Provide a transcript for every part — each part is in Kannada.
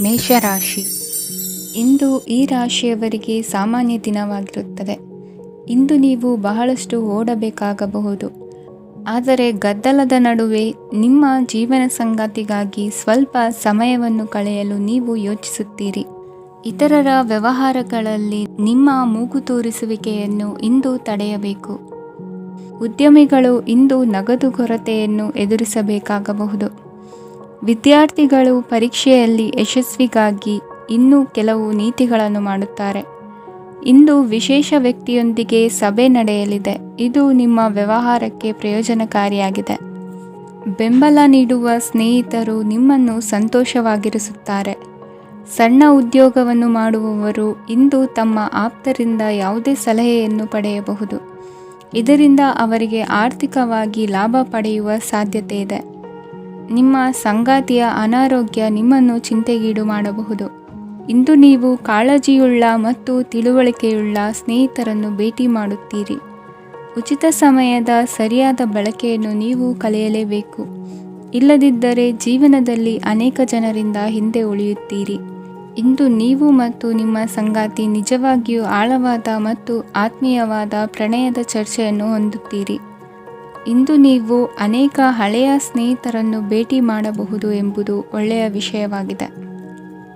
ಮೇಷರಾಶಿ. ಇಂದು ಈ ರಾಶಿಯವರಿಗೆ ಸಾಮಾನ್ಯ ದಿನವಾಗಿರುತ್ತದೆ. ಇಂದು ನೀವು ಬಹಳಷ್ಟು ಓಡಬೇಕಾಗಬಹುದು. ಆದರೆ ಗದ್ದಲದ ನಡುವೆ ನಿಮ್ಮ ಜೀವನ ಸಂಗಾತಿಗಾಗಿ ಸ್ವಲ್ಪ ಸಮಯವನ್ನು ಕಳೆಯಲು ನೀವು ಯೋಚಿಸುತ್ತೀರಿ. ಇತರರ ವ್ಯವಹಾರಗಳಲ್ಲಿ ನಿಮ್ಮ ಮೂಗು ತೂರಿಸುವಿಕೆಯನ್ನು ಇಂದು ತಡೆಯಬೇಕು. ಉದ್ಯಮಿಗಳು ಇಂದು ನಗದು ಕೊರತೆಯನ್ನು ಎದುರಿಸಬೇಕಾಗಬಹುದು. ವಿದ್ಯಾರ್ಥಿಗಳು ಪರೀಕ್ಷೆಯಲ್ಲಿ ಯಶಸ್ವಿಗಾಗಿ ಇನ್ನೂ ಕೆಲವು ನೀತಿಗಳನ್ನು ಮಾಡುತ್ತಾರೆ. ಇಂದು ವಿಶೇಷ ವ್ಯಕ್ತಿಯೊಂದಿಗೆ ಸಭೆ ನಡೆಯಲಿದೆ. ಇದು ನಿಮ್ಮ ವ್ಯವಹಾರಕ್ಕೆ ಪ್ರಯೋಜನಕಾರಿಯಾಗಿದೆ. ಬೆಂಬಲ ನೀಡುವ ಸ್ನೇಹಿತರು ನಿಮ್ಮನ್ನು ಸಂತೋಷವಾಗಿರಿಸುತ್ತಾರೆ. ಸಣ್ಣ ಉದ್ಯೋಗವನ್ನು ಮಾಡುವವರು ಇಂದು ತಮ್ಮ ಆಪ್ತರಿಂದ ಯಾವುದೇ ಸಲಹೆಯನ್ನು ಪಡೆಯಬಹುದು. ಇದರಿಂದ ಅವರಿಗೆ ಆರ್ಥಿಕವಾಗಿ ಲಾಭ ಪಡೆಯುವ ಸಾಧ್ಯತೆ ಇದೆ. ನಿಮ್ಮ ಸಂಗಾತಿಯ ಅನಾರೋಗ್ಯ ನಿಮ್ಮನ್ನು ಚಿಂತೆಗೀಡು ಮಾಡಬಹುದು. ಇಂದು ನೀವು ಕಾಳಜಿಯುಳ್ಳ ಮತ್ತು ತಿಳುವಳಿಕೆಯುಳ್ಳ ಸ್ನೇಹಿತರನ್ನು ಭೇಟಿ ಮಾಡುತ್ತೀರಿ. ಉಚಿತ ಸಮಯದ ಸರಿಯಾದ ಬಳಕೆಯನ್ನು ನೀವು ಕಲಿಯಲೇಬೇಕು. ಇಲ್ಲದಿದ್ದರೆ ಜೀವನದಲ್ಲಿ ಅನೇಕ ಜನರಿಂದ ಹಿಂದೆ ಉಳಿಯುತ್ತೀರಿ. ಇಂದು ನೀವು ಮತ್ತು ನಿಮ್ಮ ಸಂಗಾತಿ ನಿಜವಾಗಿಯೂ ಆಳವಾದ ಮತ್ತು ಆತ್ಮೀಯವಾದ ಪ್ರಣಯದ ಚರ್ಚೆಯನ್ನು ಹೊಂದುತ್ತೀರಿ. ಇಂದು ನೀವು ಅನೇಕ ಹಳೆಯ ಸ್ನೇಹಿತರನ್ನು ಭೇಟಿ ಮಾಡಬಹುದು ಎಂಬುದು ಒಳ್ಳೆಯ ವಿಷಯವಾಗಿದೆ.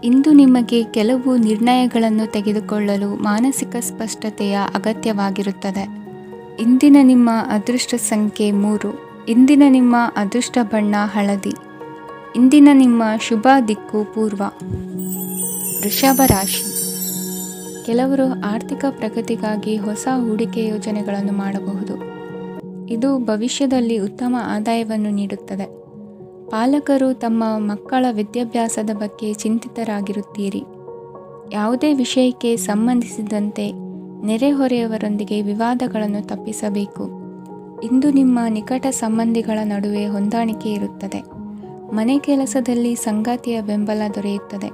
ಇಂದು ನಿಮಗೆ ಕೆಲವು ನಿರ್ಣಯಗಳನ್ನು ತೆಗೆದುಕೊಳ್ಳಲು ಮಾನಸಿಕ ಸ್ಪಷ್ಟತೆಯ ಅಗತ್ಯವಾಗಿರುತ್ತದೆ. ಇಂದಿನ ನಿಮ್ಮ ಅದೃಷ್ಟ ಸಂಖ್ಯೆ 3. ಇಂದಿನ ನಿಮ್ಮ ಅದೃಷ್ಟ ಬಣ್ಣ ಹಳದಿ. ಇಂದಿನ ನಿಮ್ಮ ಶುಭ ದಿಕ್ಕು ಪೂರ್ವ. ವೃಷಭ ರಾಶಿ. ಕೆಲವರು ಆರ್ಥಿಕ ಪ್ರಗತಿಗಾಗಿ ಹೊಸ ಹೂಡಿಕೆ ಯೋಜನೆಗಳನ್ನು ಮಾಡಬಹುದು. ಇದು ಭವಿಷ್ಯದಲ್ಲಿ ಉತ್ತಮ ಆದಾಯವನ್ನು ನೀಡುತ್ತದೆ. ಪಾಲಕರು ತಮ್ಮ ಮಕ್ಕಳ ವಿದ್ಯಾಭ್ಯಾಸದ ಬಗ್ಗೆ ಚಿಂತಿತರಾಗಿರುತ್ತೀರಿ. ಯಾವುದೇ ವಿಷಯಕ್ಕೆ ಸಂಬಂಧಿಸಿದಂತೆ ನೆರೆಹೊರೆಯವರೊಂದಿಗೆ ವಿವಾದಗಳನ್ನು ತಪ್ಪಿಸಬೇಕು. ಇಂದು ನಿಮ್ಮ ನಿಕಟ ಸಂಬಂಧಿಗಳ ನಡುವೆ ಹೊಂದಾಣಿಕೆ ಇರುತ್ತದೆ. ಮನೆ ಕೆಲಸದಲ್ಲಿ ಸಂಗಾತಿಯ ಬೆಂಬಲ ದೊರೆಯುತ್ತದೆ.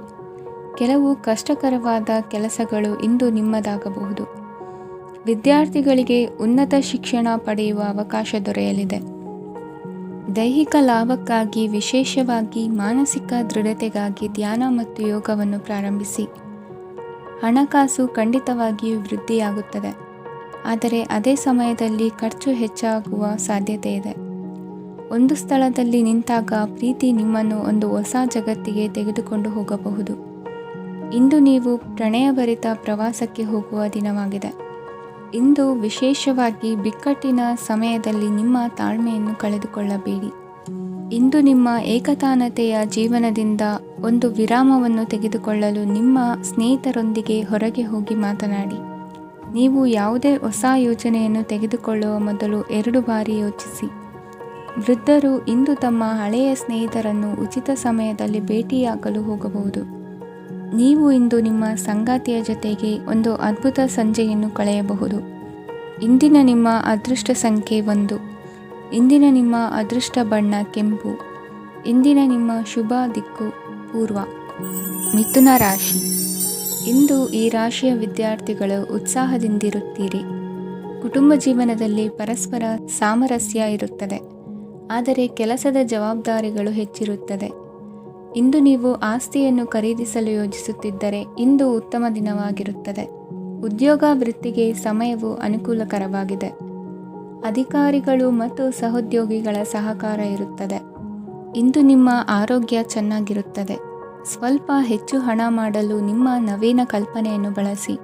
ಕೆಲವು ಕಷ್ಟಕರವಾದ ಕೆಲಸಗಳು ಇಂದು ನಿಮ್ಮದಾಗಬಹುದು. ವಿದ್ಯಾರ್ಥಿಗಳಿಗೆ ಉನ್ನತ ಶಿಕ್ಷಣ ಪಡೆಯುವ ಅವಕಾಶ ದೊರೆಯಲಿದೆ. ದೈಹಿಕ ಲಾಭಕ್ಕಾಗಿ, ವಿಶೇಷವಾಗಿ ಮಾನಸಿಕ ದೃಢತೆಗಾಗಿ ಧ್ಯಾನ ಮತ್ತು ಯೋಗವನ್ನು ಪ್ರಾರಂಭಿಸಿ. ಹಣಕಾಸು ಖಂಡಿತವಾಗಿಯೂ ವೃದ್ಧಿಯಾಗುತ್ತದೆ, ಆದರೆ ಅದೇ ಸಮಯದಲ್ಲಿ ಖರ್ಚು ಹೆಚ್ಚಾಗುವ ಸಾಧ್ಯತೆ ಇದೆ. ಒಂದು ಸ್ಥಳದಲ್ಲಿ ನಿಂತಾಗ ಪ್ರೀತಿ ನಿಮ್ಮನ್ನು ಒಂದು ಹೊಸ ಜಗತ್ತಿಗೆ ತೆಗೆದುಕೊಂಡು ಹೋಗಬಹುದು. ಇಂದು ನೀವು ಪ್ರಣಯಭರಿತ ಪ್ರವಾಸಕ್ಕೆ ಹೋಗುವ ದಿನವಾಗಿದೆ. ಇಂದು ವಿಶೇಷವಾಗಿ ಬಿಕ್ಕಟ್ಟಿನ ಸಮಯದಲ್ಲಿ ನಿಮ್ಮ ತಾಳ್ಮೆಯನ್ನು ಕಳೆದುಕೊಳ್ಳಬೇಡಿ. ಇಂದು ನಿಮ್ಮ ಏಕತಾನತೆಯ ಜೀವನದಿಂದ ಒಂದು ವಿರಾಮವನ್ನು ತೆಗೆದುಕೊಳ್ಳಲು ನಿಮ್ಮ ಸ್ನೇಹಿತರೊಂದಿಗೆ ಹೊರಗೆ ಹೋಗಿ ಮಾತನಾಡಿ. ನೀವು ಯಾವುದೇ ಹೊಸ ಯೋಜನೆಯನ್ನು ತೆಗೆದುಕೊಳ್ಳುವ ಮೊದಲು 2 ಬಾರಿ ಯೋಚಿಸಿ. ವೃದ್ಧರು ಇಂದು ತಮ್ಮ ಹಳೆಯ ಸ್ನೇಹಿತರನ್ನು ಉಚಿತ ಸಮಯದಲ್ಲಿ ಭೇಟಿಯಾಗಲು ಹೋಗಬಹುದು. ನೀವು ಇಂದು ನಿಮ್ಮ ಸಂಗಾತಿಯ ಜೊತೆಗೆ ಒಂದು ಅದ್ಭುತ ಸಂಜೆಯನ್ನು ಕಳೆಯಬಹುದು. ಇಂದಿನ ನಿಮ್ಮ ಅದೃಷ್ಟ ಸಂಖ್ಯೆ 1. ಇಂದಿನ ನಿಮ್ಮ ಅದೃಷ್ಟ ಬಣ್ಣ ಕೆಂಪು. ಇಂದಿನ ನಿಮ್ಮ ಶುಭ ದಿಕ್ಕು ಪೂರ್ವ. ಮಿಥುನ ರಾಶಿ. ಇಂದು ಈ ರಾಶಿಯ ವಿದ್ಯಾರ್ಥಿಗಳು ಉತ್ಸಾಹದಿಂದಿರುತ್ತೀರಿ. ಕುಟುಂಬ ಜೀವನದಲ್ಲಿ ಪರಸ್ಪರ ಸಾಮರಸ್ಯ ಇರುತ್ತದೆ, ಆದರೆ ಕೆಲಸದ ಜವಾಬ್ದಾರಿಗಳು ಹೆಚ್ಚಿರುತ್ತದೆ. ಇಂದು ನೀವು ಆಸ್ತಿಯನ್ನು ಖರೀದಿಸಲು ಯೋಜಿಸುತ್ತಿದ್ದರೆ ಇಂದು ಉತ್ತಮ ದಿನವಾಗಿರುತ್ತದೆ. ಉದ್ಯೋಗ ವೃತ್ತಿಗೆ ಸಮಯವು ಅನುಕೂಲಕರವಾಗಿದೆ. ಅಧಿಕಾರಿಗಳು ಮತ್ತು ಸಹೋದ್ಯೋಗಿಗಳ ಸಹಕಾರ ಇರುತ್ತದೆ. ಇಂದು ನಿಮ್ಮ ಆರೋಗ್ಯ ಚೆನ್ನಾಗಿರುತ್ತದೆ. ಸ್ವಲ್ಪ ಹೆಚ್ಚು ಹಣ ಮಾಡಲು ನಿಮ್ಮ ನವೀನ ಕಲ್ಪನೆಯನ್ನು ಬಳಸಿ.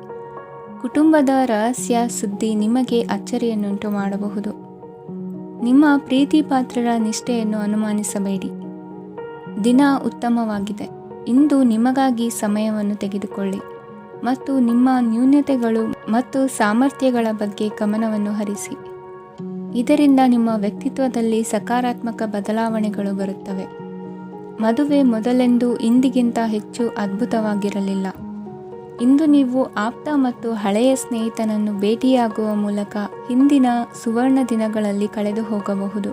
ಕುಟುಂಬದ ರಹಸ್ಯ ಸುದ್ದಿ ನಿಮಗೆ ಅಚ್ಚರಿಯನ್ನುಂಟು ಮಾಡಬಹುದು. ನಿಮ್ಮ ಪ್ರೀತಿ ಪಾತ್ರರ ನಿಷ್ಠೆಯನ್ನು ಅನುಮಾನಿಸಬೇಡಿ. ದಿನ ಉತ್ತಮವಾಗಿದೆ. ಇಂದು ನಿಮಗಾಗಿ ಸಮಯವನ್ನು ತೆಗೆದುಕೊಳ್ಳಿ ಮತ್ತು ನಿಮ್ಮ ನ್ಯೂನತೆಗಳು ಮತ್ತು ಸಾಮರ್ಥ್ಯಗಳ ಬಗ್ಗೆ ಗಮನವನ್ನು ಹರಿಸಿ. ಇದರಿಂದ ನಿಮ್ಮ ವ್ಯಕ್ತಿತ್ವದಲ್ಲಿ ಸಕಾರಾತ್ಮಕ ಬದಲಾವಣೆಗಳು ಬರುತ್ತವೆ. ಮದುವೆ ಮೊದಲೆಂದೂ ಇಂದಿಗಿಂತ ಹೆಚ್ಚು ಅದ್ಭುತವಾಗಿರಲಿಲ್ಲ. ಇಂದು ನೀವು ಆಪ್ತ ಮತ್ತು ಹಳೆಯ ಸ್ನೇಹಿತನನ್ನು ಭೇಟಿಯಾಗುವ ಮೂಲಕ ಹಿಂದಿನ ಸುವರ್ಣ ದಿನಗಳಲ್ಲಿ ಕಳೆದು ಹೋಗಬಹುದು.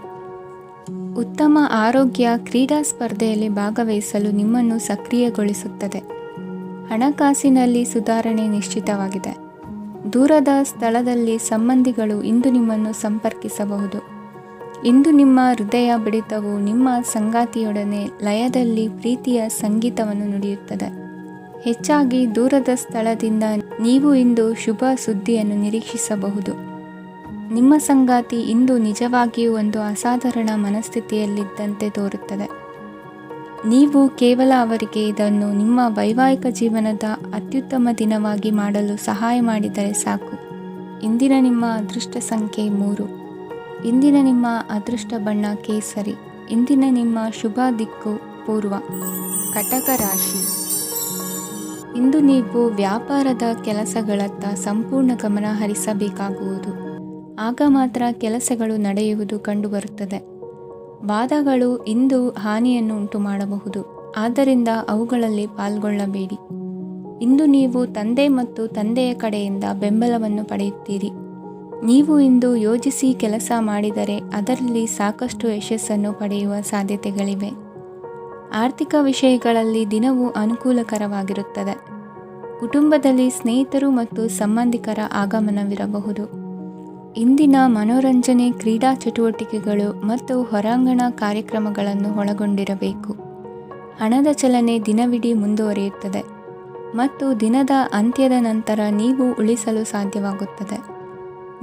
ಉತ್ತಮ ಆರೋಗ್ಯ ಕ್ರೀಡಾ ಸ್ಪರ್ಧೆಯಲ್ಲಿ ಭಾಗವಹಿಸಲು ನಿಮ್ಮನ್ನು ಸಕ್ರಿಯಗೊಳಿಸುತ್ತದೆ. ಹಣಕಾಸಿನಲ್ಲಿ ಸುಧಾರಣೆ ನಿಶ್ಚಿತವಾಗಿದೆ. ದೂರದ ಸ್ಥಳದಲ್ಲಿ ಸಂಬಂಧಿಗಳು ಇಂದು ನಿಮ್ಮನ್ನು ಸಂಪರ್ಕಿಸಬಹುದು. ಇಂದು ನಿಮ್ಮ ಹೃದಯ ಬಡಿತವು ನಿಮ್ಮ ಸಂಗಾತಿಯೊಡನೆ ಲಯದಲ್ಲಿ ಪ್ರೀತಿಯ ಸಂಗೀತವನ್ನು ನುಡಿಯುತ್ತದೆ. ಹೆಚ್ಚಾಗಿ ದೂರದ ಸ್ಥಳದಿಂದ ನೀವು ಇಂದು ಶುಭ ಸುದ್ದಿಯನ್ನು ನಿರೀಕ್ಷಿಸಬಹುದು. ನಿಮ್ಮ ಸಂಗಾತಿ ಇಂದು ನಿಜವಾಗಿಯೂ ಒಂದು ಅಸಾಧಾರಣ ಮನಸ್ಥಿತಿಯಲ್ಲಿದ್ದಂತೆ ತೋರುತ್ತದೆ. ನೀವು ಕೇವಲ ಅವರಿಗೆ ಇದನ್ನು ನಿಮ್ಮ ವೈವಾಹಿಕ ಜೀವನದ ಅತ್ಯುತ್ತಮ ದಿನವಾಗಿ ಮಾಡಲು ಸಹಾಯ ಮಾಡಿದರೆ ಸಾಕು. ಇಂದಿನ ನಿಮ್ಮ ಅದೃಷ್ಟ ಸಂಖ್ಯೆ 3. ಇಂದಿನ ನಿಮ್ಮ ಅದೃಷ್ಟ ಬಣ್ಣ ಕೇಸರಿ. ಇಂದಿನ ನಿಮ್ಮ ಶುಭ ದಿಕ್ಕು ಪೂರ್ವ. ಕಟಕ ರಾಶಿ. ಇಂದು ನೀವು ವ್ಯಾಪಾರದ ಕೆಲಸಗಳತ್ತ ಸಂಪೂರ್ಣ ಗಮನ ಹರಿಸಬೇಕಾಗುವುದು. ಆಗ ಮಾತ್ರ ಕೆಲಸಗಳು ನಡೆಯುವುದು ಕಂಡುಬರುತ್ತದೆ. ವಾದಗಳು ಇಂದು ಹಾನಿಯನ್ನು ಉಂಟು ಮಾಡಬಹುದು, ಆದ್ದರಿಂದ ಅವುಗಳಲ್ಲಿ ಪಾಲ್ಗೊಳ್ಳಬೇಡಿ. ಇಂದು ನೀವು ತಂದೆ ಮತ್ತು ತಂದೆಯ ಕಡೆಯಿಂದ ಬೆಂಬಲವನ್ನು ಪಡೆಯುತ್ತೀರಿ. ನೀವು ಇಂದು ಯೋಜಿಸಿ ಕೆಲಸ ಮಾಡಿದರೆ ಅದರಲ್ಲಿ ಸಾಕಷ್ಟು ಯಶಸ್ಸನ್ನು ಪಡೆಯುವ ಸಾಧ್ಯತೆಗಳಿವೆ. ಆರ್ಥಿಕ ವಿಷಯಗಳಲ್ಲಿ ದಿನವೂ ಅನುಕೂಲಕರವಾಗಿರುತ್ತದೆ. ಕುಟುಂಬದಲ್ಲಿ ಸ್ನೇಹಿತರು ಮತ್ತು ಸಂಬಂಧಿಕರ ಆಗಮನವಿರಬಹುದು. ಇಂದಿನ ಮನೋರಂಜನೆ ಕ್ರೀಡಾ ಚಟುವಟಿಕೆಗಳು ಮತ್ತು ಹೊರಾಂಗಣ ಕಾರ್ಯಕ್ರಮಗಳನ್ನು ಒಳಗೊಂಡಿರಬೇಕು. ಹಣದ ಚಲನೆ ದಿನವಿಡೀ ಮುಂದುವರಿಯುತ್ತದೆ ಮತ್ತು ದಿನದ ಅಂತ್ಯದ ನಂತರ ನೀವು ಉಳಿಸಲು ಸಾಧ್ಯವಾಗುತ್ತದೆ.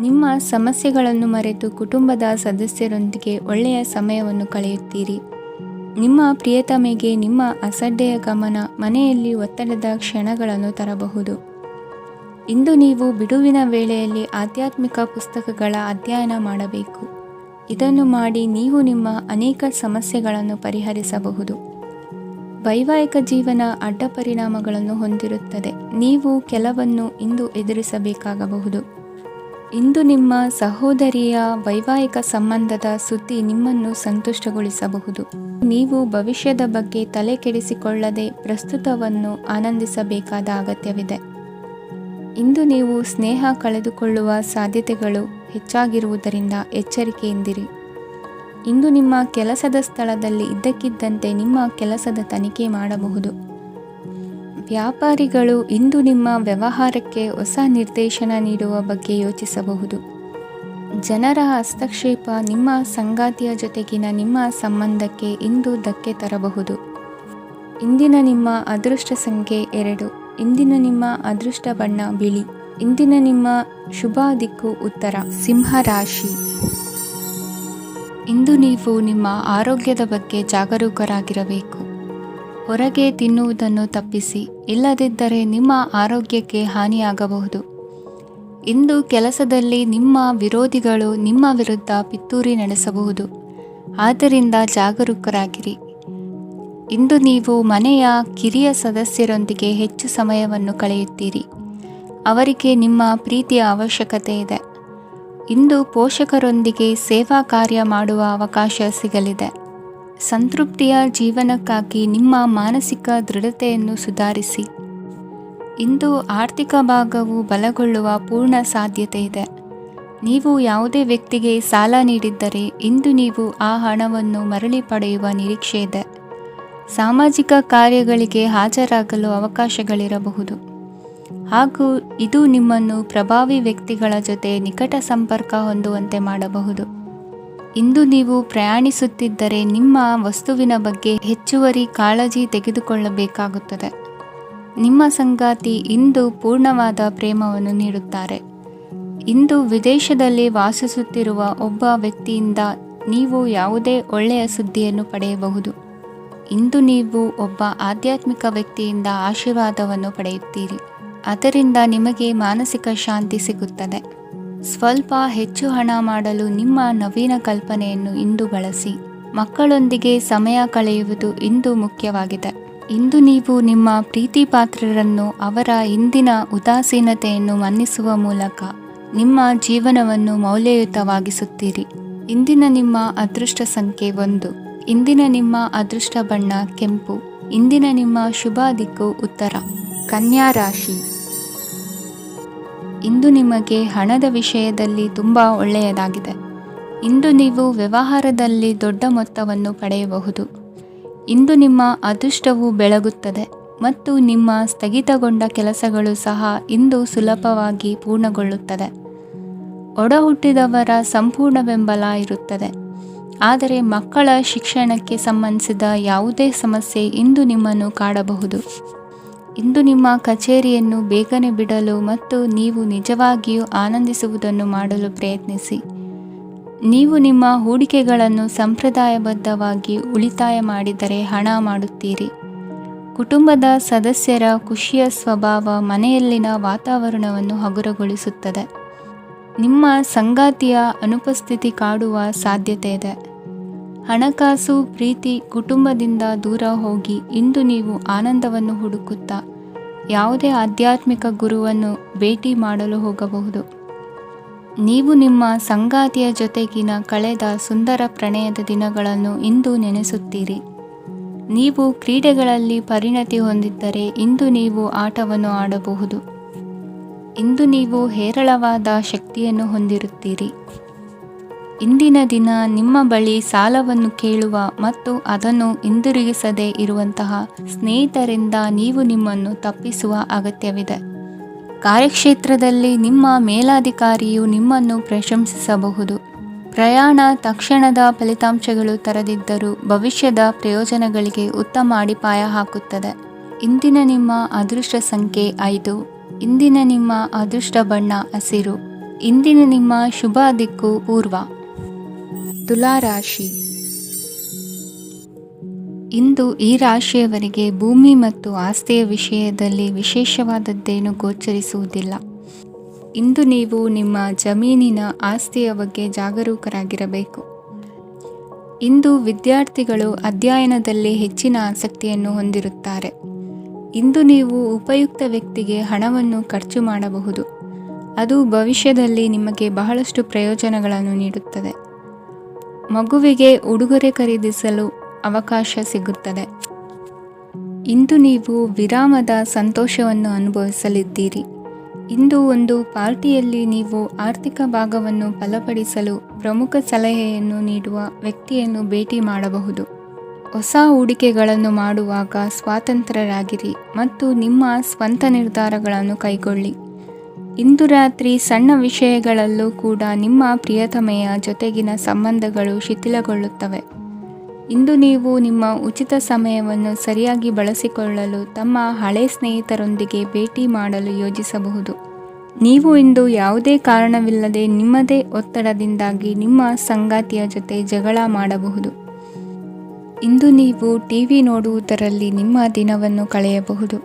ನಿಮ್ಮ ಸಮಸ್ಯೆಗಳನ್ನು ಮರೆತು ಕುಟುಂಬದ ಸದಸ್ಯರೊಂದಿಗೆ ಒಳ್ಳೆಯ ಸಮಯವನ್ನು ಕಳೆಯುತ್ತೀರಿ. ನಿಮ್ಮ ಪ್ರಿಯತಮೆಗೆ ನಿಮ್ಮ ಅಸಡ್ಡೆಯ ಗಮನ ಮನೆಯಲ್ಲಿ ಒತ್ತಡದ ಕ್ಷಣಗಳನ್ನು ತರಬಹುದು. ಇಂದು ನೀವು ಬಿಡುವಿನ ವೇಳೆಯಲ್ಲಿ ಆಧ್ಯಾತ್ಮಿಕ ಪುಸ್ತಕಗಳ ಅಧ್ಯಯನ ಮಾಡಬೇಕು. ಇದನ್ನು ಮಾಡಿ ನೀವು ನಿಮ್ಮ ಅನೇಕ ಸಮಸ್ಯೆಗಳನ್ನು ಪರಿಹರಿಸಬಹುದು. ವೈವಾಹಿಕ ಜೀವನ ಅಡ್ಡ ಪರಿಣಾಮಗಳನ್ನು ಹೊಂದಿರುತ್ತದೆ. ನೀವು ಕೆಲವನ್ನು ಇಂದು ಎದುರಿಸಬೇಕಾಗಬಹುದು. ಇಂದು ನಿಮ್ಮ ಸಹೋದರಿಯ ವೈವಾಹಿಕ ಸಂಬಂಧದ ಸುದ್ದಿ ನಿಮ್ಮನ್ನು ಸಂತುಷ್ಟಗೊಳಿಸಬಹುದು. ನೀವು ಭವಿಷ್ಯದ ಬಗ್ಗೆ ತಲೆ ಕೆಡಿಸಿಕೊಳ್ಳದೆ ಪ್ರಸ್ತುತವನ್ನು ಆನಂದಿಸಬೇಕಾದ ಅಗತ್ಯವಿದೆ. ಇಂದು ನೀವು ಸ್ನೇಹ ಕಳೆದುಕೊಳ್ಳುವ ಸಾಧ್ಯತೆಗಳು ಹೆಚ್ಚಾಗಿರುವುದರಿಂದ ಎಚ್ಚರಿಕೆಯಿಂದಿರಿ. ಇಂದು ನಿಮ್ಮ ಕೆಲಸದ ಸ್ಥಳದಲ್ಲಿ ಇದ್ದಕ್ಕಿದ್ದಂತೆ ನಿಮ್ಮ ಕೆಲಸದ ತನಿಖೆ ಮಾಡಬಹುದು. ವ್ಯಾಪಾರಿಗಳು ಇಂದು ನಿಮ್ಮ ವ್ಯವಹಾರಕ್ಕೆ ಹೊಸ ನಿರ್ದೇಶನ ನೀಡುವ ಬಗ್ಗೆ ಯೋಚಿಸಬಹುದು. ಜನರ ಹಸ್ತಕ್ಷೇಪ ನಿಮ್ಮ ಸಂಗಾತಿಯ ಜೊತೆಗಿನ ನಿಮ್ಮ ಸಂಬಂಧಕ್ಕೆ ಇಂದು ಧಕ್ಕೆ ತರಬಹುದು. ಇಂದಿನ ನಿಮ್ಮ ಅದೃಷ್ಟ ಸಂಖ್ಯೆ 2. ಇಂದಿನ ನಿಮ್ಮ ಅದೃಷ್ಟ ಬಣ್ಣ ಬಿಳಿ. ಇಂದಿನ ನಿಮ್ಮ ಶುಭ ದಿಕ್ಕು ಉತ್ತರ. ಸಿಂಹ ರಾಶಿ. ಇಂದು ನೀವು ನಿಮ್ಮ ಆರೋಗ್ಯದ ಬಗ್ಗೆ ಜಾಗರೂಕರಾಗಿರಬೇಕು. ಹೊರಗೆ ತಿನ್ನುವುದನ್ನು ತಪ್ಪಿಸಿ, ಇಲ್ಲದಿದ್ದರೆ ನಿಮ್ಮ ಆರೋಗ್ಯಕ್ಕೆ ಹಾನಿಯಾಗಬಹುದು. ಇಂದು ಕೆಲಸದಲ್ಲಿ ನಿಮ್ಮ ವಿರೋಧಿಗಳು ನಿಮ್ಮ ವಿರುದ್ಧ ಪಿತೂರಿ ನಡೆಸಬಹುದು, ಆದ್ದರಿಂದ ಜಾಗರೂಕರಾಗಿರಿ. ಇಂದು ನೀವು ಮನೆಯ ಕಿರಿಯ ಸದಸ್ಯರೊಂದಿಗೆ ಹೆಚ್ಚು ಸಮಯವನ್ನು ಕಳೆಯುತ್ತೀರಿ. ಅವರಿಗೆ ನಿಮ್ಮ ಪ್ರೀತಿಯ ಅವಶ್ಯಕತೆ ಇದೆ. ಇಂದು ಪೋಷಕರೊಂದಿಗೆ ಸೇವಾ ಕಾರ್ಯ ಮಾಡುವ ಅವಕಾಶ ಸಿಗಲಿದೆ. ಸಂತೃಪ್ತಿಯ ಜೀವನಕ್ಕಾಗಿ ನಿಮ್ಮ ಮಾನಸಿಕ ದೃಢತೆಯನ್ನು ಸುಧಾರಿಸಿ. ಇಂದು ಆರ್ಥಿಕ ಭಾಗವು ಬಲಗೊಳ್ಳುವ ಪೂರ್ಣ ಸಾಧ್ಯತೆ ಇದೆ. ನೀವು ಯಾವುದೇ ವ್ಯಕ್ತಿಗೆ ಸಾಲ ನೀಡಿದ್ದರೆ ಇಂದು ನೀವು ಆ ಹಣವನ್ನು ಮರಳಿ ಪಡೆಯುವ ನಿರೀಕ್ಷೆ ಇದೆ. ಸಾಮಾಜಿಕ ಕಾರ್ಯಗಳಿಗೆ ಹಾಜರಾಗಲು ಅವಕಾಶಗಳಿರಬಹುದು ಹಾಗೂ ಇದು ನಿಮ್ಮನ್ನು ಪ್ರಭಾವಿ ವ್ಯಕ್ತಿಗಳ ಜೊತೆ ನಿಕಟ ಸಂಪರ್ಕ ಹೊಂದುವಂತೆ ಮಾಡಬಹುದು. ಇಂದು ನೀವು ಪ್ರಯಾಣಿಸುತ್ತಿದ್ದರೆ ನಿಮ್ಮ ವಸ್ತುವಿನ ಬಗ್ಗೆ ಹೆಚ್ಚುವರಿ ಕಾಳಜಿ ತೆಗೆದುಕೊಳ್ಳಬೇಕಾಗುತ್ತದೆ. ನಿಮ್ಮ ಸಂಗಾತಿ ಇಂದು ಪೂರ್ಣವಾದ ಪ್ರೇಮವನ್ನು ನೀಡುತ್ತಾರೆ. ಇಂದು ವಿದೇಶದಲ್ಲಿ ವಾಸಿಸುತ್ತಿರುವ ಒಬ್ಬ ವ್ಯಕ್ತಿಯಿಂದ ನೀವು ಯಾವುದೇ ಒಳ್ಳೆಯ ಸುದ್ದಿಯನ್ನು ಪಡೆಯಬಹುದು. ಇಂದು ನೀವು ಒಬ್ಬ ಆಧ್ಯಾತ್ಮಿಕ ವ್ಯಕ್ತಿಯಿಂದ ಆಶೀರ್ವಾದವನ್ನು ಪಡೆಯುತ್ತೀರಿ. ಅದರಿಂದ ನಿಮಗೆ ಮಾನಸಿಕ ಶಾಂತಿ ಸಿಗುತ್ತದೆ. ಸ್ವಲ್ಪ ಹೆಚ್ಚು ಹಣ ಮಾಡಲು ನಿಮ್ಮ ನವೀನ ಕಲ್ಪನೆಯನ್ನು ಇಂದು ಬಳಸಿ. ಮಕ್ಕಳೊಂದಿಗೆ ಸಮಯ ಕಳೆಯುವುದು ಇಂದು ಮುಖ್ಯವಾಗಿದೆ. ಇಂದು ನೀವು ನಿಮ್ಮ ಪ್ರೀತಿ ಪಾತ್ರರನ್ನು ಅವರ ಇಂದಿನ ಉದಾಸೀನತೆಯನ್ನು ಮನ್ನಿಸುವ ಮೂಲಕ ನಿಮ್ಮ ಜೀವನವನ್ನು ಮೌಲ್ಯಯುತವಾಗಿಸುತ್ತೀರಿ. ಇಂದಿನ ನಿಮ್ಮ ಅದೃಷ್ಟ ಸಂಖ್ಯೆ 1. ಇಂದಿನ ನಿಮ್ಮ ಅದೃಷ್ಟ ಬಣ್ಣ ಕೆಂಪು. ಇಂದಿನ ನಿಮ್ಮ ಶುಭ ದಿಕ್ಕು ಉತ್ತರ. ಕನ್ಯಾ ರಾಶಿ. ಇಂದು ನಿಮಗೆ ಹಣದ ವಿಷಯದಲ್ಲಿ ತುಂಬ ಒಳ್ಳೆಯದಾಗಿದೆ. ಇಂದು ನೀವು ವ್ಯವಹಾರದಲ್ಲಿ ದೊಡ್ಡ ಮೊತ್ತವನ್ನು ಪಡೆಯಬಹುದು. ಇಂದು ನಿಮ್ಮ ಅದೃಷ್ಟವು ಬೆಳಗುತ್ತದೆ ಮತ್ತು ನಿಮ್ಮ ಸ್ಥಗಿತಗೊಂಡ ಕೆಲಸಗಳು ಸಹ ಇಂದು ಸುಲಭವಾಗಿ ಪೂರ್ಣಗೊಳ್ಳುತ್ತದೆ. ಒಡಹುಟ್ಟಿದವರ ಸಂಪೂರ್ಣ ಬೆಂಬಲ ಇರುತ್ತದೆ. ಆದರೆ ಮಕ್ಕಳ ಶಿಕ್ಷಣಕ್ಕೆ ಸಂಬಂಧಿಸಿದ ಯಾವುದೇ ಸಮಸ್ಯೆ ಇಂದು ನಿಮ್ಮನ್ನು ಕಾಡಬಹುದು. ಇಂದು ನಿಮ್ಮ ಕಚೇರಿಯನ್ನು ಬೇಗನೆ ಬಿಡಲು ಮತ್ತು ನೀವು ನಿಜವಾಗಿಯೂ ಆನಂದಿಸುವುದನ್ನು ಮಾಡಲು ಪ್ರಯತ್ನಿಸಿ. ನೀವು ನಿಮ್ಮ ಹೂಡಿಕೆಗಳನ್ನು ಸಂಪ್ರದಾಯಬದ್ಧವಾಗಿ ಉಳಿತಾಯ ಮಾಡಿದರೆ ಹಣ ಮಾಡುತ್ತೀರಿ. ಕುಟುಂಬದ ಸದಸ್ಯರ ಖುಷಿಯ ಸ್ವಭಾವ ಮನೆಯಲ್ಲಿನ ವಾತಾವರಣವನ್ನು ಹಗುರಗೊಳಿಸುತ್ತದೆ. ನಿಮ್ಮ ಸಂಗಾತಿಯ ಅನುಪಸ್ಥಿತಿ ಕಾಡುವ ಸಾಧ್ಯತೆ ಇದೆ. ಹಣಕಾಸು, ಪ್ರೀತಿ, ಕುಟುಂಬದಿಂದ ದೂರ ಹೋಗಿ ಇಂದು ನೀವು ಆನಂದವನ್ನು ಹುಡುಕುತ್ತಾ ಯಾವುದೇ ಆಧ್ಯಾತ್ಮಿಕ ಗುರುವನ್ನು ಭೇಟಿ ಮಾಡಲು ಹೋಗಬಹುದು. ನೀವು ನಿಮ್ಮ ಸಂಗಾತಿಯ ಜೊತೆಗಿನ ಕಳೆದ ಸುಂದರ ಪ್ರಣಯದ ದಿನಗಳನ್ನು ಇಂದು ನೆನೆಸುತ್ತೀರಿ. ನೀವು ಕ್ರೀಡೆಗಳಲ್ಲಿ ಪರಿಣತಿ ಹೊಂದಿದ್ದರೆ ಇಂದು ನೀವು ಆಟವನ್ನು ಆಡಬಹುದು. ಇಂದು ನೀವು ಹೇರಳವಾದ ಶಕ್ತಿಯನ್ನು ಹೊಂದಿರುತ್ತೀರಿ. ಇಂದಿನ ದಿನ ನಿಮ್ಮ ಬಳಿ ಸಾಲವನ್ನು ಕೇಳುವ ಮತ್ತು ಅದನ್ನು ಹಿಂದಿರುಗಿಸದೇ ಇರುವಂತಹ ಸ್ನೇಹಿತರಿಂದ ನೀವು ನಿಮ್ಮನ್ನು ತಪ್ಪಿಸುವ ಅಗತ್ಯವಿದೆ. ಕಾರ್ಯಕ್ಷೇತ್ರದಲ್ಲಿ ನಿಮ್ಮ ಮೇಲಾಧಿಕಾರಿಯು ನಿಮ್ಮನ್ನು ಪ್ರಶಂಸಿಸಬಹುದು. ಪ್ರಯಾಣ ತಕ್ಷಣದ ಫಲಿತಾಂಶಗಳು ತರದಿದ್ದರೂ ಭವಿಷ್ಯದ ಪ್ರಯೋಜನಗಳಿಗೆ ಉತ್ತಮ ಅಡಿಪಾಯ ಹಾಕುತ್ತದೆ. ಇಂದಿನ ನಿಮ್ಮ ಅದೃಷ್ಟ ಸಂಖ್ಯೆ 5. ಇಂದಿನ ನಿಮ್ಮ ಅದೃಷ್ಟ ಬಣ್ಣ ಹಸಿರು. ಇಂದಿನ ನಿಮ್ಮ ಶುಭ ದಿಕ್ಕು ಪೂರ್ವ. ತುಲಾ ರಾಶಿ. ಇಂದು ಈ ರಾಶಿಯವರಿಗೆ ಭೂಮಿ ಮತ್ತು ಆಸ್ತಿಯ ವಿಷಯದಲ್ಲಿ ವಿಶೇಷವಾದದ್ದೇನು ಗೋಚರಿಸುವುದಿಲ್ಲ. ಇಂದು ನೀವು ನಿಮ್ಮ ಜಮೀನಿನ ಆಸ್ತಿಯ ಬಗ್ಗೆ ಜಾಗರೂಕರಾಗಿರಬೇಕು. ಇಂದು ವಿದ್ಯಾರ್ಥಿಗಳು ಅಧ್ಯಯನದಲ್ಲಿ ಹೆಚ್ಚಿನ ಆಸಕ್ತಿಯನ್ನು ಹೊಂದಿರುತ್ತಾರೆ. ಇಂದು ನೀವು ಉಪಯುಕ್ತ ವ್ಯಕ್ತಿಗೆ ಹಣವನ್ನು ಖರ್ಚು ಮಾಡಬಹುದು. ಅದು ಭವಿಷ್ಯದಲ್ಲಿ ನಿಮಗೆ ಬಹಳಷ್ಟು ಪ್ರಯೋಜನಗಳನ್ನು ನೀಡುತ್ತದೆ. ಮಗುವಿಗೆ ಉಡುಗೊರೆ ಖರೀದಿಸಲು ಅವಕಾಶ ಸಿಗುತ್ತದೆ. ಇಂದು ನೀವು ವಿರಾಮದ ಸಂತೋಷವನ್ನು ಅನುಭವಿಸಲಿದ್ದೀರಿ. ಇಂದು ಒಂದು ಪಾರ್ಟಿಯಲ್ಲಿ ನೀವು ಆರ್ಥಿಕ ಭಾಗವನ್ನು ಬಲಪಡಿಸಲು ಪ್ರಮುಖ ಸಲಹೆಯನ್ನು ನೀಡುವ ವ್ಯಕ್ತಿಯನ್ನು ಭೇಟಿ ಮಾಡಬಹುದು. ಹೊಸ ಹೂಡಿಕೆಗಳನ್ನು ಮಾಡುವಾಗ ಸ್ವಾತಂತ್ರ್ಯರಾಗಿರಿ ಮತ್ತು ನಿಮ್ಮ ಸ್ವಂತ ನಿರ್ಧಾರಗಳನ್ನು ಕೈಗೊಳ್ಳಿ. ಇಂದು ರಾತ್ರಿ ಸಣ್ಣ ವಿಷಯಗಳಲ್ಲೂ ಕೂಡ ನಿಮ್ಮ ಪ್ರಿಯತಮೆಯ ಜೊತೆಗಿನ ಸಂಬಂಧಗಳು ಶಿಥಿಲಗೊಳ್ಳುತ್ತವೆ. ಇಂದು ನೀವು ನಿಮ್ಮ ಉಚಿತ ಸಮಯವನ್ನು ಸರಿಯಾಗಿ ಬಳಸಿಕೊಳ್ಳಲು ತಮ್ಮ ಹಳೆ ಸ್ನೇಹಿತರೊಂದಿಗೆ ಭೇಟಿ ಮಾಡಲು ಯೋಜಿಸಬಹುದು. ನೀವು ಇಂದು ಯಾವುದೇ ಕಾರಣವಿಲ್ಲದೆ ನಿಮ್ಮದೇ ಒತ್ತಡದಿಂದಾಗಿ ನಿಮ್ಮ ಸಂಗಾತಿಯ ಜೊತೆ ಜಗಳ ಮಾಡಬಹುದು. ಇಂದು ನೀವು ಟಿವಿ ನೋಡುವುದರಲ್ಲಿ ನಿಮ್ಮ ದಿನವನ್ನು ಕಳೆಯಬಹುದು.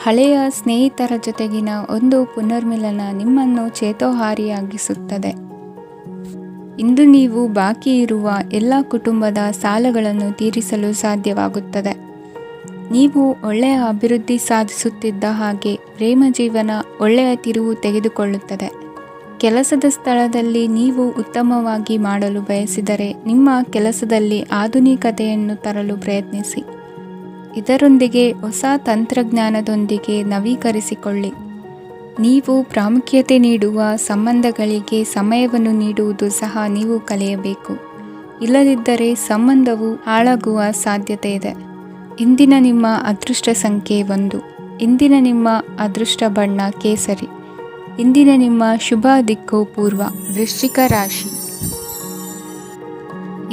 ಹಳೆಯ ಸ್ನೇಹಿತರ ಜೊತೆಗಿನ ಒಂದು ಪುನರ್ಮಿಲನ ನಿಮ್ಮನ್ನು ಚೇತೋಹಾರಿಯಾಗಿಸುತ್ತದೆ. ಇಂದು ನೀವು ಬಾಕಿ ಇರುವ ಎಲ್ಲ ಕುಟುಂಬದ ಸಾಲಗಳನ್ನು ತೀರಿಸಲು ಸಾಧ್ಯವಾಗುತ್ತದೆ. ನೀವು ಒಳ್ಳೆಯ ಅಭಿವೃದ್ಧಿ ಸಾಧಿಸುತ್ತಿದ್ದ ಹಾಗೆ ಪ್ರೇಮ ಜೀವನ ಒಳ್ಳೆಯ ತಿರುವು ತೆಗೆದುಕೊಳ್ಳುತ್ತದೆ. ಕೆಲಸದ ಸ್ಥಳದಲ್ಲಿ ನೀವು ಉತ್ತಮವಾಗಿ ಮಾಡಲು ಬಯಸಿದರೆ ನಿಮ್ಮ ಕೆಲಸದಲ್ಲಿ ಆಧುನಿಕತೆಯನ್ನು ತರಲು ಪ್ರಯತ್ನಿಸಿ. ಇದರೊಂದಿಗೆ ಹೊಸ ತಂತ್ರಜ್ಞಾನದೊಂದಿಗೆ ನವೀಕರಿಸಿಕೊಳ್ಳಿ. ನೀವು ಪ್ರಾಮುಖ್ಯತೆ ನೀಡುವ ಸಂಬಂಧಗಳಿಗೆ ಸಮಯವನ್ನು ನೀಡುವುದು ಸಹ ನೀವು ಕಲಿಯಬೇಕು. ಇಲ್ಲದಿದ್ದರೆ ಸಂಬಂಧವು ಹಾಳಾಗುವ ಸಾಧ್ಯತೆ ಇದೆ. ಇಂದಿನ ನಿಮ್ಮ ಅದೃಷ್ಟ ಸಂಖ್ಯೆ 1. ಇಂದಿನ ನಿಮ್ಮ ಅದೃಷ್ಟ ಬಣ್ಣ ಕೇಸರಿ. ಇಂದಿನ ನಿಮ್ಮ ಶುಭ ದಿಕ್ಕು ಪೂರ್ವ. ವೃಶ್ಚಿಕ ರಾಶಿ.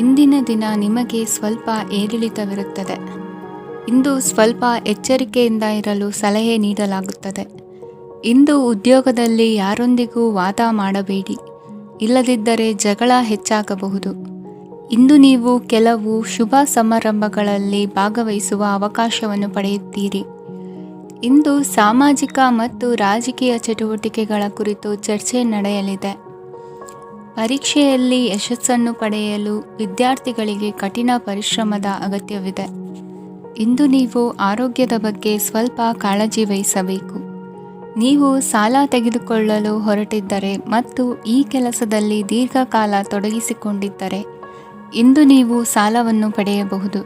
ಇಂದಿನ ದಿನ ನಿಮಗೆ ಸ್ವಲ್ಪ ಏರಿಳಿತವಿರುತ್ತದೆ. ಇಂದು ಸ್ವಲ್ಪ ಎಚ್ಚರಿಕೆಯಿಂದ ಇರಲು ಸಲಹೆ ನೀಡಲಾಗುತ್ತದೆ. ಇಂದು ಉದ್ಯೋಗದಲ್ಲಿ ಯಾರೊಂದಿಗೂ ವಾದ ಮಾಡಬೇಡಿ, ಇಲ್ಲದಿದ್ದರೆ ಜಗಳ ಹೆಚ್ಚಾಗಬಹುದು. ಇಂದು ನೀವು ಕೆಲವು ಶುಭ ಸಮಾರಂಭಗಳಲ್ಲಿ ಭಾಗವಹಿಸುವ ಅವಕಾಶವನ್ನು ಪಡೆಯುತ್ತೀರಿ. ಇಂದು ಸಾಮಾಜಿಕ ಮತ್ತು ರಾಜಕೀಯ ಚಟುವಟಿಕೆಗಳ ಕುರಿತು ಚರ್ಚೆ ನಡೆಯಲಿದೆ. ಪರೀಕ್ಷೆಯಲ್ಲಿ ಯಶಸ್ಸನ್ನು ಪಡೆಯಲು ವಿದ್ಯಾರ್ಥಿಗಳಿಗೆ ಕಠಿಣ ಪರಿಶ್ರಮದ ಅಗತ್ಯವಿದೆ. ಇಂದು ನೀವು ಆರೋಗ್ಯದ ಬಗ್ಗೆ ಸ್ವಲ್ಪ ಕಾಳಜಿ ವಹಿಸಬೇಕು. ನೀವು ಸಾಲ ತೆಗೆದುಕೊಳ್ಳಲು ಹೊರಟಿದ್ದರೆ ಮತ್ತು ಈ ಕೆಲಸದಲ್ಲಿ ದೀರ್ಘಕಾಲ ತೊಡಗಿಸಿಕೊಂಡಿದ್ದರೆ ಇಂದು ನೀವು ಸಾಲವನ್ನು ಪಡೆಯಬಹುದು.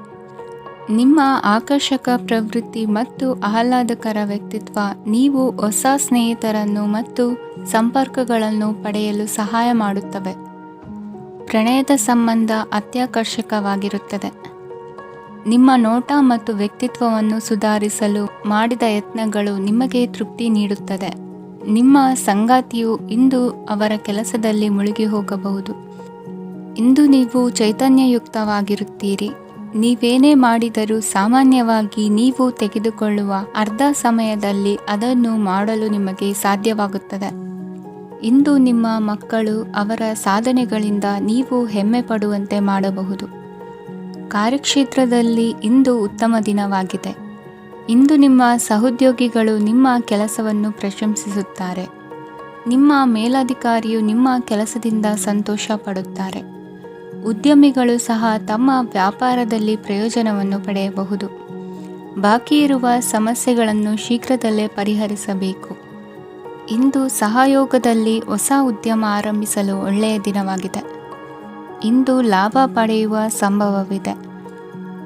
ನಿಮ್ಮ ಆಕರ್ಷಕ ಪ್ರವೃತ್ತಿ ಮತ್ತು ಆಹ್ಲಾದಕರ ವ್ಯಕ್ತಿತ್ವ ನೀವು ಹೊಸ ಸ್ನೇಹಿತರನ್ನು ಮತ್ತು ಸಂಪರ್ಕಗಳನ್ನು ಪಡೆಯಲು ಸಹಾಯ ಮಾಡುತ್ತವೆ. ಪ್ರಣಯದ ಸಂಬಂಧ ಅತ್ಯಾಕರ್ಷಕವಾಗಿರುತ್ತದೆ. ನಿಮ್ಮ ನೋಟ ಮತ್ತು ವ್ಯಕ್ತಿತ್ವವನ್ನು ಸುಧಾರಿಸಲು ಮಾಡಿದ ಯತ್ನಗಳು ನಿಮಗೆ ತೃಪ್ತಿ ನೀಡುತ್ತದೆ. ನಿಮ್ಮ ಸಂಗಾತಿಯು ಇಂದು ಅವರ ಕೆಲಸದಲ್ಲಿ ಮುಳುಗಿ ಹೋಗಬಹುದು. ಇಂದು ನೀವು ಚೈತನ್ಯಯುಕ್ತವಾಗಿರುತ್ತೀರಿ. ನೀವೇನೇ ಮಾಡಿದರೂ ಸಾಮಾನ್ಯವಾಗಿ ನೀವು ತೆಗೆದುಕೊಳ್ಳುವ ಅರ್ಧ ಸಮಯದಲ್ಲಿ ಅದನ್ನು ಮಾಡಲು ನಿಮಗೆ ಸಾಧ್ಯವಾಗುತ್ತದೆ. ಇಂದು ನಿಮ್ಮ ಮಕ್ಕಳು ಅವರ ಸಾಧನೆಗಳಿಂದ ನೀವು ಹೆಮ್ಮೆ ಪಡುವಂತೆ ಮಾಡಬಹುದು. ಕಾರ್ಯಕ್ಷೇತ್ರದಲ್ಲಿ ಇಂದು ಉತ್ತಮ ದಿನವಾಗಿದೆ. ಇಂದು ನಿಮ್ಮ ಸಹೋದ್ಯೋಗಿಗಳು ನಿಮ್ಮ ಕೆಲಸವನ್ನು ಪ್ರಶಂಸಿಸುತ್ತಾರೆ. ನಿಮ್ಮ ಮೇಲಧಿಕಾರಿಯು ನಿಮ್ಮ ಕೆಲಸದಿಂದ ಸಂತೋಷ ಪಡುತ್ತಾರೆ. ಉದ್ಯಮಿಗಳು ಸಹ ತಮ್ಮ ವ್ಯಾಪಾರದಲ್ಲಿ ಪ್ರಯೋಜನವನ್ನು ಪಡೆಯಬಹುದು. ಬಾಕಿ ಇರುವ ಸಮಸ್ಯೆಗಳನ್ನು ಶೀಘ್ರದಲ್ಲೇ ಪರಿಹರಿಸಬೇಕು. ಇಂದು ಸಹಯೋಗದಲ್ಲಿ ಹೊಸ ಉದ್ಯಮ ಆರಂಭಿಸಲು ಒಳ್ಳೆಯ ದಿನವಾಗಿದೆ. ಇಂದು ಲಾಭ ಪಡೆಯುವ ಸಂಭವವಿದೆ.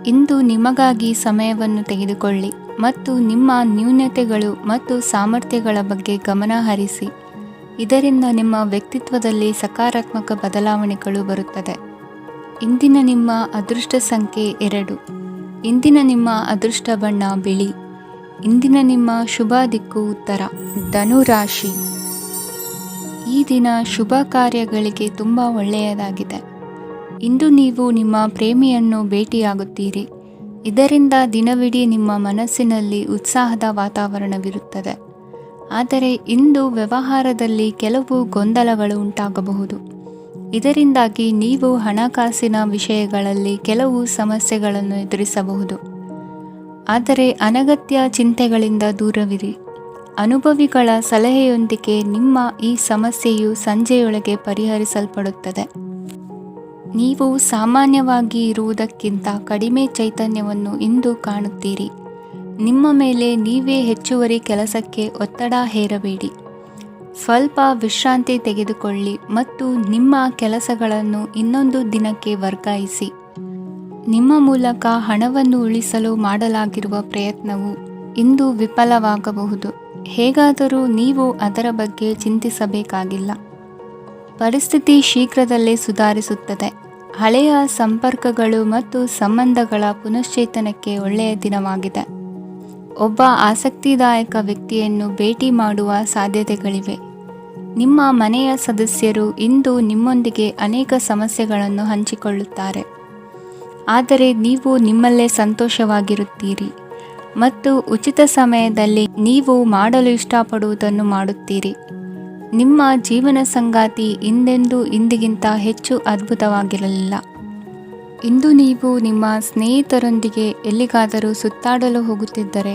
ಇಂದು ನಿಮಗಾಗಿ ಸಮಯವನ್ನು ತೆಗೆದುಕೊಳ್ಳಿ ಮತ್ತು ನಿಮ್ಮ ನ್ಯೂನತೆಗಳು ಮತ್ತು ಸಾಮರ್ಥ್ಯಗಳ ಬಗ್ಗೆ ಗಮನ ಹರಿಸಿ. ಇದರಿಂದ ನಿಮ್ಮ ವ್ಯಕ್ತಿತ್ವದಲ್ಲಿ ಸಕಾರಾತ್ಮಕ ಬದಲಾವಣೆಗಳು ಬರುತ್ತದೆ. ಇಂದಿನ ನಿಮ್ಮ ಅದೃಷ್ಟ ಸಂಖ್ಯೆ 2. ಇಂದಿನ ನಿಮ್ಮ ಅದೃಷ್ಟ ಬಣ್ಣ ಬಿಳಿ. ಇಂದಿನ ನಿಮ್ಮ ಶುಭ ದಿಕ್ಕು ಉತ್ತರ. ಧನು ರಾಶಿ. ಈ ದಿನ ಶುಭ ಕಾರ್ಯಗಳಿಗೆ ತುಂಬ ಒಳ್ಳೆಯದಾಗಿದೆ. ಇಂದು ನೀವು ನಿಮ್ಮ ಪ್ರೇಮಿಯನ್ನು ಭೇಟಿಯಾಗುತ್ತೀರಿ. ಇದರಿಂದ ದಿನವಿಡೀ ನಿಮ್ಮ ಮನಸ್ಸಿನಲ್ಲಿ ಉತ್ಸಾಹದ ವಾತಾವರಣವಿರುತ್ತದೆ. ಆದರೆ ಇಂದು ವ್ಯವಹಾರದಲ್ಲಿ ಕೆಲವು ಗೊಂದಲಗಳು ಉಂಟಾಗಬಹುದು. ಇದರಿಂದಾಗಿ ನೀವು ಹಣಕಾಸಿನ ವಿಷಯಗಳಲ್ಲಿ ಕೆಲವು ಸಮಸ್ಯೆಗಳನ್ನು ಎದುರಿಸಬಹುದು. ಆದರೆ ಅನಗತ್ಯ ಚಿಂತೆಗಳಿಂದ ದೂರವಿರಿ. ಅನುಭವಿಗಳ ಸಲಹೆಯೊಂದಿಗೆ ನಿಮ್ಮ ಈ ಸಮಸ್ಯೆಯು ಸಂಜೆಯೊಳಗೆ ಪರಿಹರಿಸಲ್ಪಡುತ್ತದೆ. ನೀವು ಸಾಮಾನ್ಯವಾಗಿ ಇರುವುದಕ್ಕಿಂತ ಕಡಿಮೆ ಚೈತನ್ಯವನ್ನು ಇಂದು ಕಾಣುತ್ತೀರಿ. ನಿಮ್ಮ ಮೇಲೆ ನೀವೇ ಹೆಚ್ಚುವರಿ ಕೆಲಸಕ್ಕೆ ಒತ್ತಡ ಹೇರಬೇಡಿ. ಸ್ವಲ್ಪ ವಿಶ್ರಾಂತಿ ತೆಗೆದುಕೊಳ್ಳಿ ಮತ್ತು ನಿಮ್ಮ ಕೆಲಸಗಳನ್ನು ಇನ್ನೊಂದು ದಿನಕ್ಕೆ ವರ್ಗಾಯಿಸಿ. ನಿಮ್ಮ ಮೂಲಕ ಹಣವನ್ನು ಉಳಿಸಲು ಮಾಡಲಾಗಿರುವ ಪ್ರಯತ್ನವು ಇಂದು ವಿಫಲವಾಗಬಹುದು. ಹೇಗಾದರೂ ನೀವು ಅದರ ಬಗ್ಗೆ ಚಿಂತಿಸಬೇಕಾಗಿಲ್ಲ. ಪರಿಸ್ಥಿತಿ ಶೀಘ್ರದಲ್ಲೇ ಸುಧಾರಿಸುತ್ತದೆ. ಹಳೆಯ ಸಂಪರ್ಕಗಳು ಮತ್ತು ಸಂಬಂಧಗಳ ಪುನಶ್ಚೇತನಕ್ಕೆ ಒಳ್ಳೆಯ ದಿನವಾಗಿದೆ. ಒಬ್ಬ ಆಸಕ್ತಿದಾಯಕ ವ್ಯಕ್ತಿಯನ್ನು ಭೇಟಿ ಮಾಡುವ ಸಾಧ್ಯತೆಗಳಿವೆ. ನಿಮ್ಮ ಮನೆಯ ಸದಸ್ಯರು ಇಂದು ನಿಮ್ಮೊಂದಿಗೆ ಅನೇಕ ಸಮಸ್ಯೆಗಳನ್ನು ಹಂಚಿಕೊಳ್ಳುತ್ತಾರೆ. ಆದರೆ ನೀವು ನಿಮ್ಮಲ್ಲೇ ಸಂತೋಷವಾಗಿರುತ್ತೀರಿ ಮತ್ತು ಉಚಿತ ಸಮಯದಲ್ಲಿ ನೀವು ಮಾಡಲು ಇಷ್ಟಪಡುವುದನ್ನು ಮಾಡುತ್ತೀರಿ. ನಿಮ್ಮ ಜೀವನ ಸಂಗಾತಿ ಇಂದೆಂದೂ ಇಂದಿಗಿಂತ ಹೆಚ್ಚು ಅದ್ಭುತವಾಗಿರಲಿಲ್ಲ. ಇಂದು ನೀವು ನಿಮ್ಮ ಸ್ನೇಹಿತರೊಂದಿಗೆ ಎಲ್ಲಿಗಾದರೂ ಸುತ್ತಾಡಲು ಹೋಗುತ್ತಿದ್ದರೆ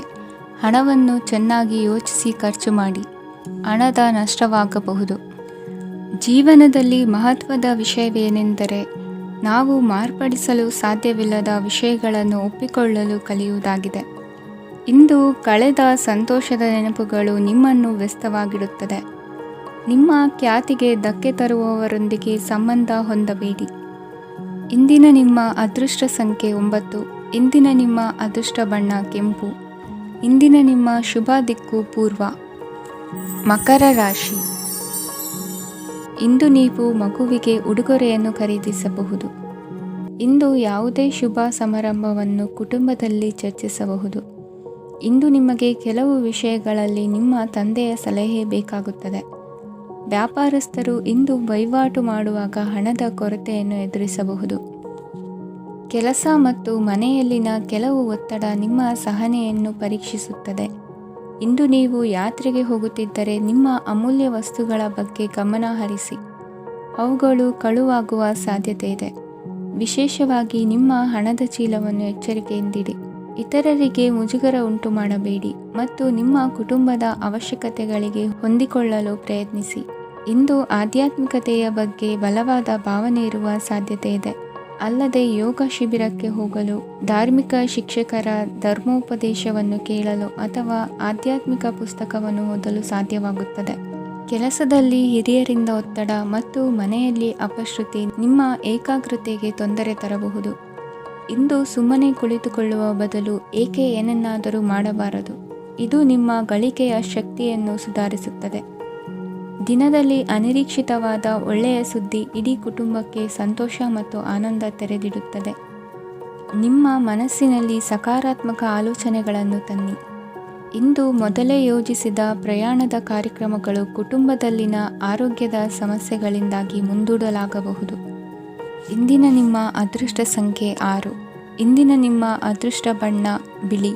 ಹಣವನ್ನು ಚೆನ್ನಾಗಿ ಯೋಚಿಸಿ ಖರ್ಚು ಮಾಡಿ. ಹಣದ ನಷ್ಟವಾಗಬಹುದು. ಜೀವನದಲ್ಲಿ ಮಹತ್ವದ ವಿಷಯವೇನೆಂದರೆ ನಾವು ಮಾರ್ಪಡಿಸಲು ಸಾಧ್ಯವಿಲ್ಲದ ವಿಷಯಗಳನ್ನು ಒಪ್ಪಿಕೊಳ್ಳಲು ಕಲಿಯುವುದಾಗಿದೆ. ಇಂದು ಕಳೆದ ಸಂತೋಷದ ನೆನಪುಗಳು ನಿಮ್ಮನ್ನು ವ್ಯಸ್ತವಾಗಿಡುತ್ತದೆ. ನಿಮ್ಮ ಖ್ಯಾತಿಗೆ ಧಕ್ಕೆ ತರುವವರೊಂದಿಗೆ ಸಂಬಂಧ ಹೊಂದಬೇಡಿ. ಇಂದಿನ ನಿಮ್ಮ ಅದೃಷ್ಟ ಸಂಖ್ಯೆ 9. ಇಂದಿನ ನಿಮ್ಮ ಅದೃಷ್ಟ ಬಣ್ಣ ಕೆಂಪು. ಇಂದಿನ ನಿಮ್ಮ ಶುಭ ದಿಕ್ಕು ಪೂರ್ವ. ಮಕರ ರಾಶಿ. ಇಂದು ನೀವು ಮಗುವಿಗೆ ಉಡುಗೊರೆಯನ್ನು ಖರೀದಿಸಬಹುದು. ಇಂದು ಯಾವುದೇ ಶುಭ ಸಮಾರಂಭವನ್ನು ಕುಟುಂಬದಲ್ಲಿ ಚರ್ಚಿಸಬಹುದು. ಇಂದು ನಿಮಗೆ ಕೆಲವು ವಿಷಯಗಳಲ್ಲಿ ನಿಮ್ಮ ತಂದೆಯ ಸಲಹೆ ಬೇಕಾಗುತ್ತದೆ. ವ್ಯಾಪಾರಸ್ಥರು ಇಂದು ವಹಿವಾಟು ಮಾಡುವಾಗ ಹಣದ ಕೊರತೆಯನ್ನು ಎದುರಿಸಬಹುದು. ಕೆಲಸ ಮತ್ತು ಮನೆಯಲ್ಲಿನ ಕೆಲವು ಒತ್ತಡ ನಿಮ್ಮ ಸಹನೆಯನ್ನು ಪರೀಕ್ಷಿಸುತ್ತದೆ. ಇಂದು ನೀವು ಯಾತ್ರೆಗೆ ಹೋಗುತ್ತಿದ್ದರೆ ನಿಮ್ಮ ಅಮೂಲ್ಯ ವಸ್ತುಗಳ ಬಗ್ಗೆ ಗಮನ ಹರಿಸಿ. ಅವುಗಳು ಕಳುವಾಗುವ ಸಾಧ್ಯತೆ ಇದೆ. ವಿಶೇಷವಾಗಿ ನಿಮ್ಮ ಹಣದ ಚೀಲವನ್ನು ಎಚ್ಚರಿಕೆಯಿಂದಿಡಿ. ಇತರರಿಗೆ ಮುಜುಗರ ಉಂಟು ಮಾಡಬೇಡಿ ಮತ್ತು ನಿಮ್ಮ ಕುಟುಂಬದ ಅವಶ್ಯಕತೆಗಳಿಗೆ ಹೊಂದಿಕೊಳ್ಳಲು ಪ್ರಯತ್ನಿಸಿ. ಇಂದು ಆಧ್ಯಾತ್ಮಿಕತೆಯ ಬಗ್ಗೆ ಬಲವಾದ ಭಾವನೆ ಇರುವ ಸಾಧ್ಯತೆ ಇದೆ. ಅಲ್ಲದೆ ಯೋಗ ಶಿಬಿರಕ್ಕೆ ಹೋಗಲು, ಧಾರ್ಮಿಕ ಶಿಕ್ಷಕರ ಧರ್ಮೋಪದೇಶವನ್ನು ಕೇಳಲು ಅಥವಾ ಆಧ್ಯಾತ್ಮಿಕ ಪುಸ್ತಕವನ್ನು ಓದಲು ಸಾಧ್ಯವಾಗುತ್ತದೆ. ಕೆಲಸದಲ್ಲಿ ಹಿರಿಯರಿಂದ ಒತ್ತಡ ಮತ್ತು ಮನೆಯಲ್ಲಿ ಅಪಶ್ರುತಿ ನಿಮ್ಮ ಏಕಾಗ್ರತೆಗೆ ತೊಂದರೆ ತರಬಹುದು. ಇಂದು ಸುಮ್ಮನೆ ಕುಳಿತುಕೊಳ್ಳುವ ಬದಲು ಏಕೆ ಏನನ್ನಾದರೂ ಮಾಡಬಾರದು. ಇದು ನಿಮ್ಮ ಗಳಿಕೆಯ ಶಕ್ತಿಯನ್ನು ಸುಧಾರಿಸುತ್ತದೆ. ದಿನದಲ್ಲಿ ಅನಿರೀಕ್ಷಿತವಾದ ಒಳ್ಳೆಯ ಸುದ್ದಿ ಇಡೀ ಕುಟುಂಬಕ್ಕೆ ಸಂತೋಷ ಮತ್ತು ಆನಂದ ತೆರೆದಿಡುತ್ತದೆ. ನಿಮ್ಮ ಮನಸ್ಸಿನಲ್ಲಿ ಸಕಾರಾತ್ಮಕ ಆಲೋಚನೆಗಳನ್ನು ತನ್ನಿ. ಇಂದು ಮೊದಲೇ ಯೋಜಿಸಿದ ಪ್ರಯಾಣದ ಕಾರ್ಯಕ್ರಮಗಳು ಕುಟುಂಬದಲ್ಲಿನ ಆರೋಗ್ಯದ ಸಮಸ್ಯೆಗಳಿಂದಾಗಿ ಮುಂದೂಡಲಾಗಬಹುದು. ಇಂದಿನ ನಿಮ್ಮ ಅದೃಷ್ಟ ಸಂಖ್ಯೆ 6. ಇಂದಿನ ನಿಮ್ಮ ಅದೃಷ್ಟ ಬಣ್ಣ ಬಿಳಿ.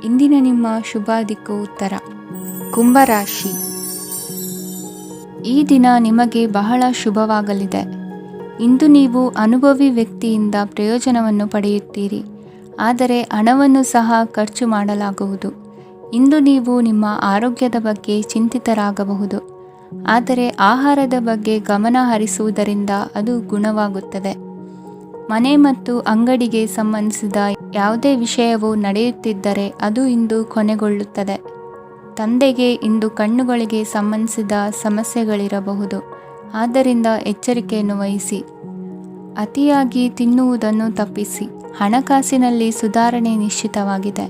ಇಂದಿನ ನಿಮ್ಮ ಶುಭ ದಿಕ್ಕು ಉತ್ತರ. ಕುಂಭರಾಶಿ. ಈ ದಿನ ನಿಮಗೆ ಬಹಳ ಶುಭವಾಗಲಿದೆ. ಇಂದು ನೀವು ಅನುಭವಿ ವ್ಯಕ್ತಿಯಿಂದ ಪ್ರಯೋಜನವನ್ನು ಪಡೆಯುತ್ತೀರಿ, ಆದರೆ ಹಣವನ್ನು ಸಹ ಖರ್ಚು ಮಾಡಲಾಗುವುದು. ಇಂದು ನೀವು ನಿಮ್ಮ ಆರೋಗ್ಯದ ಬಗ್ಗೆ ಚಿಂತಿತರಾಗಬಹುದು, ಆದರೆ ಆಹಾರದ ಬಗ್ಗೆ ಗಮನ ಹರಿಸುವುದರಿಂದ ಅದು ಗುಣವಾಗುತ್ತದೆ. ಮನೆ ಮತ್ತು ಅಂಗಡಿಗೆ ಸಂಬಂಧಿಸಿದ ಯಾವುದೇ ವಿಷಯವು ನಡೆಯುತ್ತಿದ್ದರೆ ಅದು ಇಂದು ಕೊನೆಗೊಳ್ಳುತ್ತದೆ. ತಂದೆಗೆ ಇಂದು ಕಣ್ಣುಗಳಿಗೆ ಸಂಬಂಧಿಸಿದ ಸಮಸ್ಯೆಗಳಿರಬಹುದು, ಆದ್ದರಿಂದ ಎಚ್ಚರಿಕೆಯನ್ನು ವಹಿಸಿ. ಅತಿಯಾಗಿ ತಿನ್ನುವುದನ್ನು ತಪ್ಪಿಸಿ. ಹಣಕಾಸಿನಲ್ಲಿ ಸುಧಾರಣೆ ನಿಶ್ಚಿತವಾಗಿದೆ.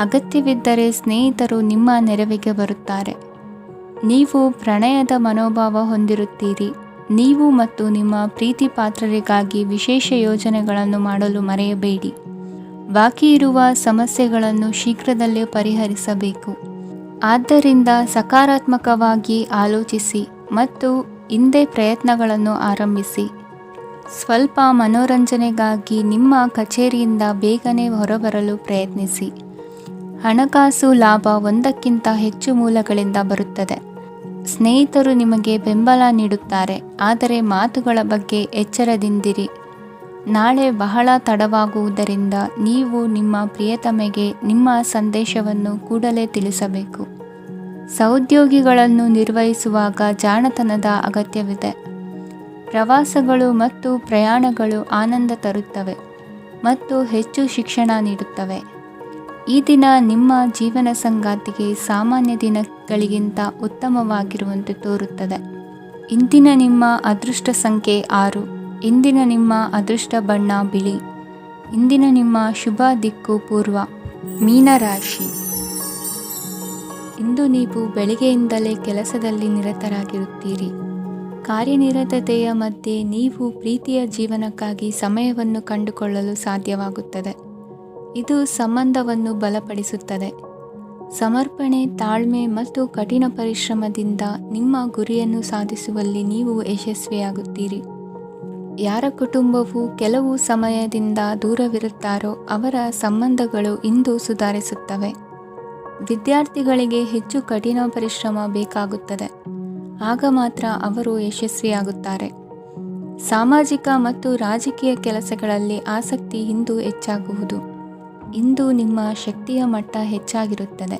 ಅಗತ್ಯವಿದ್ದರೆ ಸ್ನೇಹಿತರು ನಿಮ್ಮ ನೆರವಿಗೆ ಬರುತ್ತಾರೆ. ನೀವು ಪ್ರಣಯದ ಮನೋಭಾವ ಹೊಂದಿರುತ್ತೀರಿ. ನೀವು ಮತ್ತು ನಿಮ್ಮ ಪ್ರೀತಿ ಪಾತ್ರರಿಗಾಗಿ ವಿಶೇಷ ಯೋಜನೆಗಳನ್ನು ಮಾಡಲು ಮರೆಯಬೇಡಿ. ಬಾಕಿ ಇರುವ ಸಮಸ್ಯೆಗಳನ್ನು ಶೀಘ್ರದಲ್ಲೇ ಪರಿಹರಿಸಬೇಕು. ಆದ್ದರಿಂದ ಸಕಾರಾತ್ಮಕವಾಗಿ ಆಲೋಚಿಸಿ ಮತ್ತು ಹಿಂದೆ ಪ್ರಯತ್ನಗಳನ್ನು ಆರಂಭಿಸಿ. ಸ್ವಲ್ಪ ಮನೋರಂಜನೆಗಾಗಿ ನಿಮ್ಮ ಕಚೇರಿಯಿಂದ ಬೇಗನೆ ಹೊರಬರಲು ಪ್ರಯತ್ನಿಸಿ. ಹಣಕಾಸು ಲಾಭ ಒಂದಕ್ಕಿಂತ ಹೆಚ್ಚು ಮೂಲಗಳಿಂದ ಬರುತ್ತದೆ. ಸ್ನೇಹಿತರು ನಿಮಗೆ ಬೆಂಬಲ ನೀಡುತ್ತಾರೆ, ಆದರೆ ಮಾತುಗಳ ಬಗ್ಗೆ ಎಚ್ಚರದಿಂದಿರಿ. ನಾಳೆ ಬಹಳ ತಡವಾಗುವುದರಿಂದ ನೀವು ನಿಮ್ಮ ಪ್ರಿಯತಮೆಗೆ ನಿಮ್ಮ ಸಂದೇಶವನ್ನು ಕೂಡಲೇ ತಿಳಿಸಬೇಕು. ಸಹೋದ್ಯೋಗಿಗಳನ್ನು ನಿರ್ವಹಿಸುವಾಗ ಜಾಣತನದ ಅಗತ್ಯವಿದೆ. ಪ್ರವಾಸಗಳು ಮತ್ತು ಪ್ರಯಾಣಗಳು ಆನಂದ ತರುತ್ತವೆ ಮತ್ತು ಹೆಚ್ಚು ಶಿಕ್ಷಣ ನೀಡುತ್ತವೆ. ಈ ದಿನ ನಿಮ್ಮ ಜೀವನ ಸಂಗಾತಿಗೆ ಸಾಮಾನ್ಯ ದಿನಗಳಿಗಿಂತ ಉತ್ತಮವಾಗಿರುವಂತೆ ತೋರುತ್ತದೆ. ಇಂದಿನ ನಿಮ್ಮ ಅದೃಷ್ಟ ಸಂಖ್ಯೆ 6. ಇಂದಿನ ನಿಮ್ಮ ಅದೃಷ್ಟ ಬಣ್ಣ ಬಿಳಿ. ಇಂದಿನ ನಿಮ್ಮ ಶುಭ ದಿಕ್ಕು ಪೂರ್ವ. ಮೀನರಾಶಿ. ಇಂದು ನೀವು ಬೆಳಗ್ಗೆಯಿಂದಲೇ ಕೆಲಸದಲ್ಲಿ ನಿರತರಾಗಿರುತ್ತೀರಿ. ಕಾರ್ಯನಿರತತೆಯ ಮಧ್ಯೆ ನೀವು ಪ್ರೀತಿಯ ಜೀವನಕ್ಕಾಗಿ ಸಮಯವನ್ನು ಕಂಡುಕೊಳ್ಳಲು ಸಾಧ್ಯವಾಗುತ್ತದೆ. ಇದು ಸಂಬಂಧವನ್ನು ಬಲಪಡಿಸುತ್ತದೆ. ಸಮರ್ಪಣೆ, ತಾಳ್ಮೆ ಮತ್ತು ಕಠಿಣ ಪರಿಶ್ರಮದಿಂದ ನಿಮ್ಮ ಗುರಿಯನ್ನು ಸಾಧಿಸುವಲ್ಲಿ ನೀವು ಯಶಸ್ವಿಯಾಗುತ್ತೀರಿ. ಯಾರ ಕುಟುಂಬವು ಕೆಲವು ಸಮಯದಿಂದ ದೂರವಿರುತ್ತಾರೋ ಅವರ ಸಂಬಂಧಗಳು ಇಂದು ಸುಧಾರಿಸುತ್ತವೆ. ವಿದ್ಯಾರ್ಥಿಗಳಿಗೆ ಹೆಚ್ಚು ಕಠಿಣ ಪರಿಶ್ರಮ ಬೇಕಾಗುತ್ತದೆ, ಆಗ ಮಾತ್ರ ಅವರು ಯಶಸ್ವಿಯಾಗುತ್ತಾರೆ. ಸಾಮಾಜಿಕ ಮತ್ತು ರಾಜಕೀಯ ಕೆಲಸಗಳಲ್ಲಿ ಆಸಕ್ತಿ ಇಂದು ಹೆಚ್ಚಾಗುವುದು. ಇಂದು ನಿಮ್ಮ ಶಕ್ತಿಯ ಮಟ್ಟ ಹೆಚ್ಚಾಗಿರುತ್ತದೆ.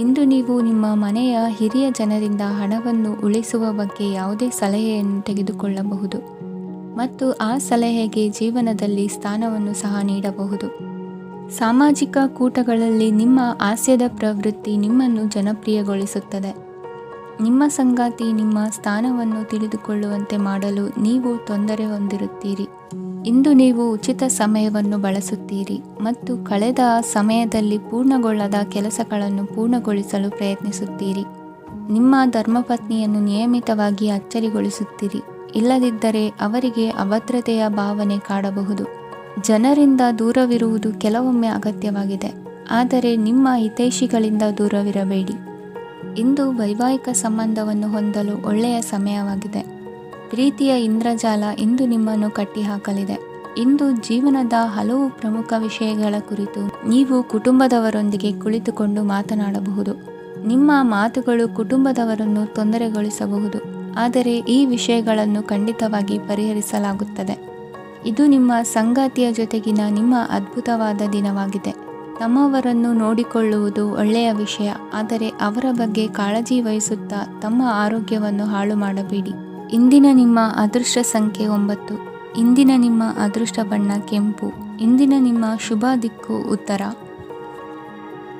ಇಂದು ನೀವು ನಿಮ್ಮ ಮನೆಯ ಹಿರಿಯ ಜನರಿಂದ ಹಣವನ್ನು ಉಳಿಸುವ ಬಗ್ಗೆ ಯಾವುದೇ ಸಲಹೆಯನ್ನು ತೆಗೆದುಕೊಳ್ಳಬಹುದು ಮತ್ತು ಆ ಸಲಹೆಗೆ ಜೀವನದಲ್ಲಿ ಸ್ಥಾನವನ್ನು ಸಹ ನೀಡಬಹುದು. ಸಾಮಾಜಿಕ ಕೂಟಗಳಲ್ಲಿ ನಿಮ್ಮ ಹಾಸ್ಯದ ಪ್ರವೃತ್ತಿ ನಿಮ್ಮನ್ನು ಜನಪ್ರಿಯಗೊಳಿಸುತ್ತದೆ. ನಿಮ್ಮ ಸಂಗಾತಿ ನಿಮ್ಮ ಸ್ಥಾನವನ್ನು ತಿಳಿದುಕೊಳ್ಳುವಂತೆ ಮಾಡಲು ನೀವು ತೊಂದರೆ ಹೊಂದಿರುತ್ತೀರಿ. ಇಂದು ನೀವು ಉಚಿತ ಸಮಯವನ್ನು ಬಳಸುತ್ತೀರಿ ಮತ್ತು ಕಳೆದ ಸಮಯದಲ್ಲಿ ಪೂರ್ಣಗೊಳ್ಳದ ಕೆಲಸಗಳನ್ನು ಪೂರ್ಣಗೊಳಿಸಲು ಪ್ರಯತ್ನಿಸುತ್ತೀರಿ. ನಿಮ್ಮ ಧರ್ಮಪತ್ನಿಯನ್ನು ನಿಯಮಿತವಾಗಿ ಅಚ್ಚರಿಗೊಳಿಸುತ್ತೀರಿ, ಇಲ್ಲದಿದ್ದರೆ ಅವರಿಗೆ ಅಭದ್ರತೆಯ ಭಾವನೆ ಕಾಡಬಹುದು. ಜನರಿಂದ ದೂರವಿರುವುದು ಕೆಲವೊಮ್ಮೆ ಅಗತ್ಯವಾಗಿದೆ, ಆದರೆ ನಿಮ್ಮ ಹಿತೈಷಿಗಳಿಂದ ದೂರವಿರಬೇಡಿ. ಇಂದು ವೈವಾಹಿಕ ಸಂಬಂಧವನ್ನು ಹೊಂದಲು ಒಳ್ಳೆಯ ಸಮಯವಾಗಿದೆ. ಪ್ರೀತಿಯ ಇಂದ್ರಜಾಲ ಇಂದು ನಿಮ್ಮನ್ನು ಕಟ್ಟಿಹಾಕಲಿದೆ. ಇಂದು ಜೀವನದ ಹಲವು ಪ್ರಮುಖ ವಿಷಯಗಳ ಕುರಿತು ನೀವು ಕುಟುಂಬದವರೊಂದಿಗೆ ಕುಳಿತುಕೊಂಡು ಮಾತನಾಡಬಹುದು. ನಿಮ್ಮ ಮಾತುಗಳು ಕುಟುಂಬದವರನ್ನು ತೊಂದರೆಗೊಳಿಸಬಹುದು, ಆದರೆ ಈ ವಿಷಯಗಳನ್ನು ಖಂಡಿತವಾಗಿ ಪರಿಹರಿಸಲಾಗುತ್ತದೆ. ಇದು ನಿಮ್ಮ ಸಂಗಾತಿಯ ಜೊತೆಗಿನ ನಿಮ್ಮ ಅದ್ಭುತವಾದ ದಿನವಾಗಿದೆ. ತಮ್ಮವರನ್ನು ನೋಡಿಕೊಳ್ಳುವುದು ಒಳ್ಳೆಯ ವಿಷಯ, ಆದರೆ ಅವರ ಬಗ್ಗೆ ಕಾಳಜಿ ವಹಿಸುತ್ತಾ ತಮ್ಮ ಆರೋಗ್ಯವನ್ನು ಹಾಳು ಮಾಡಬೇಡಿ. ಇಂದಿನ ನಿಮ್ಮ ಅದೃಷ್ಟ ಸಂಖ್ಯೆ 9. ಇಂದಿನ ನಿಮ್ಮ ಅದೃಷ್ಟ ಬಣ್ಣ ಕೆಂಪು. ಇಂದಿನ ನಿಮ್ಮ ಶುಭ ದಿಕ್ಕು ಉತ್ತರ.